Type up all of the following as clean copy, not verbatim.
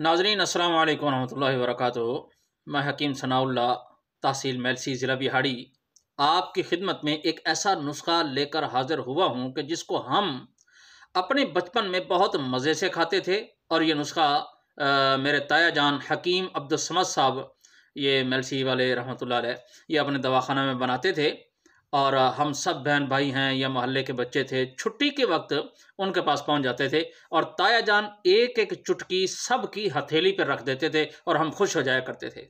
नाजरीन अस्सलाम वालेकुम रहमतुल्लाहि व बरकातुहू। मैं हकीम सनाउल्लाह तहसील मेलसी ज़िला बिहाड़ी आपकी खिदमत में एक ऐसा नुस्खा लेकर हाज़िर हुआ हूँ कि जिसको हम अपने बचपन में बहुत मज़े से खाते थे। और ये नुस्खा मेरे ताया जान हकीम अब्दुल समद साहब ये मेलसी वाले रहमतुल्लाह अलैह ये अपने दवाखाना में बनाते थे। और हम सब बहन भाई हैं या मोहल्ले के बच्चे थे, छुट्टी के वक्त उनके पास पहुंच जाते थे और ताया जान एक एक चुटकी सब की हथेली पर रख देते थे और हम खुश हो जाया करते थे।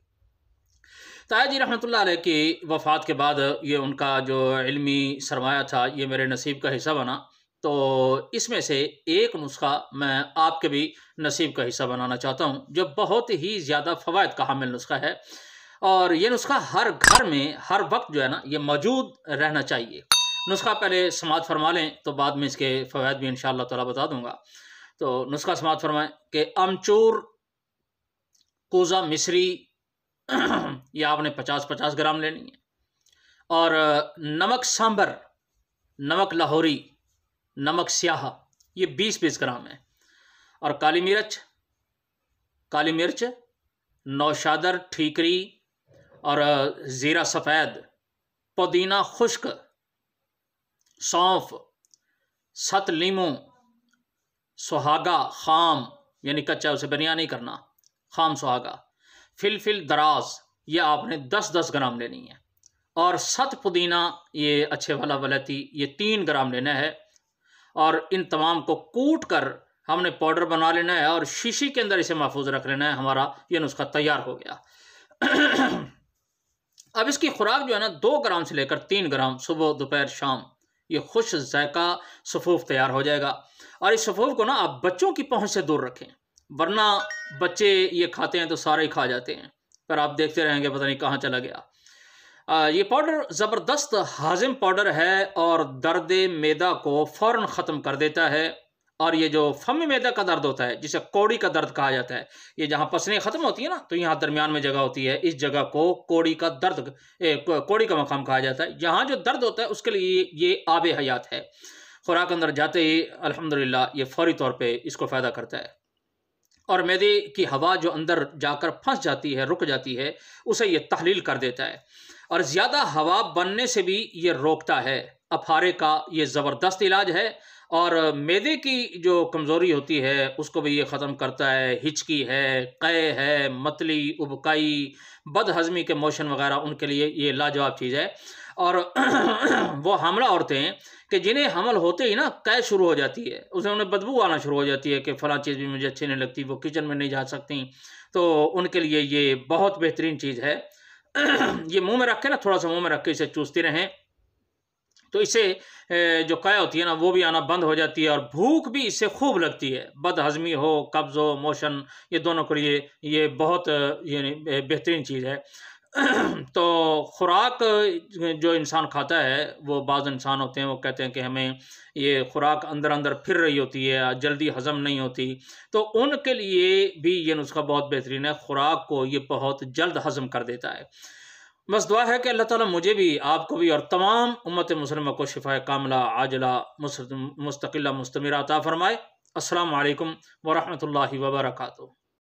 ताया जी रहमतुल्लाह अलैह की वफ़ात के बाद ये उनका जो इल्मी सरमाया था ये मेरे नसीब का हिस्सा बना। तो इसमें से एक नुस्खा मैं आपके भी नसीब का हिस्सा बनाना चाहता हूँ जो बहुत ही ज़्यादा फ़वाइद का हामिल नुस्खा है। और ये नुस्खा हर घर में हर वक्त जो है ना ये मौजूद रहना चाहिए। नुस्खा पहले समात फरमा लें तो बाद में इसके फ़वाइद भी इंशाअल्लाह ताला बता दूंगा। तो नुस्खा समात फरमाएं कि अमचूर कोज़ा मिस्री ये आपने 50-50 ग्राम लेनी है। और नमक सांबर, नमक लाहौरी, नमक स्याह ये 20-20 ग्राम है। और काली मिर्च, नौशादर, ठीकरी और ज़ीरा सफ़ेद, पुदीना खुश्क, सौंफ, सत लीमू, सुहागा खाम यानी कच्चा उसे बनिया नहीं करना, खाम सुहागा, फिलफिल दराज ये आपने 10-10 ग्राम लेनी है। और सत पुदीना ये अच्छे वाला वलैती ये 3 ग्राम लेना है। और इन तमाम को कूट कर हमने पाउडर बना लेना है और शीशी के अंदर इसे महफूज रख लेना है। हमारा ये नुस्खा तैयार हो गया। अब इसकी खुराक जो है ना 2 ग्राम से लेकर 3 ग्राम सुबह दोपहर शाम ये खुश ज़ायका सफ़ूफ तैयार हो जाएगा। और इस सफ़ूफ को ना आप बच्चों की पहुंच से दूर रखें, वरना बच्चे ये खाते हैं तो सारे ही खा जाते हैं, पर आप देखते रहेंगे पता नहीं कहाँ चला गया। ये पाउडर ज़बरदस्त हाजिम पाउडर है और दर्द मैदा को फ़ौरन ख़त्म कर देता है। और ये जो फम मैदा का दर्द होता है जिसे कौड़ी का दर्द कहा जाता है, ये जहाँ पसलियाँ ख़त्म होती है ना तो यहाँ दरमियान में जगह होती है, इस जगह को कौड़ी का दर्द कौड़ी का मकाम कहा जाता है। यहाँ जो दर्द होता है उसके लिए ये आब हयात है। खुराक अंदर जाते ही अल्हम्दुलिल्लाह ये फौरी तौर पे इसको फ़ायदा करता है। और मैदे की हवा जो अंदर जाकर फंस जाती है, रुक जाती है, उसे ये तहलील कर देता है। और ज़्यादा हवा बनने से भी ये रोकता है। अफारे का ये ज़बरदस्त इलाज है। और मैदे की जो कमज़ोरी होती है उसको भी ये ख़त्म करता है। हिचकी है, क़े है, मतली, उबकाई, बदहज़मी के मोशन वग़ैरह उनके लिए ये लाजवाब चीज़ है। और वो हामला औरतें कि जिन्हें हमल होते ही ना क़े शुरू हो जाती है, उन्हें बदबू आना शुरू हो जाती है कि फ़लाँ चीज़ भी मुझे अच्छी नहीं लगती, वो किचन में नहीं जा सकती, तो उनके लिए ये बहुत बेहतरीन चीज़ है। ये मुँह में रख के ना थोड़ा सा मुँह में रख के इसे चूसते रहें तो इससे जो क़े होती है ना वो भी आना बंद हो जाती है और भूख भी इससे खूब लगती है। बदहज़मी हो, कब्ज़ हो, मोशन ये दोनों के लिए ये बहुत बेहतरीन चीज़ है। तो खुराक जो इंसान खाता है वो बाज़ इंसान होते हैं वो कहते हैं कि हमें ये खुराक अंदर अंदर फिर रही होती है, जल्दी हज़म नहीं होती, तो उनके लिए भी ये नुस्खा बहुत बेहतरीन है। खुराक को ये बहुत जल्द हज़म कर देता है। बस दुआ है कि अल्लाह ताला मुझे भी, आपको भी और तमाम उम्मत मुस्लिमा को शिफाए कामिला आजिला मुस्तकिला मुस्तमिरा अता फरमाए। अस्सलामु अलैकुम व रहमतुल्लाहि व बरकातुहू।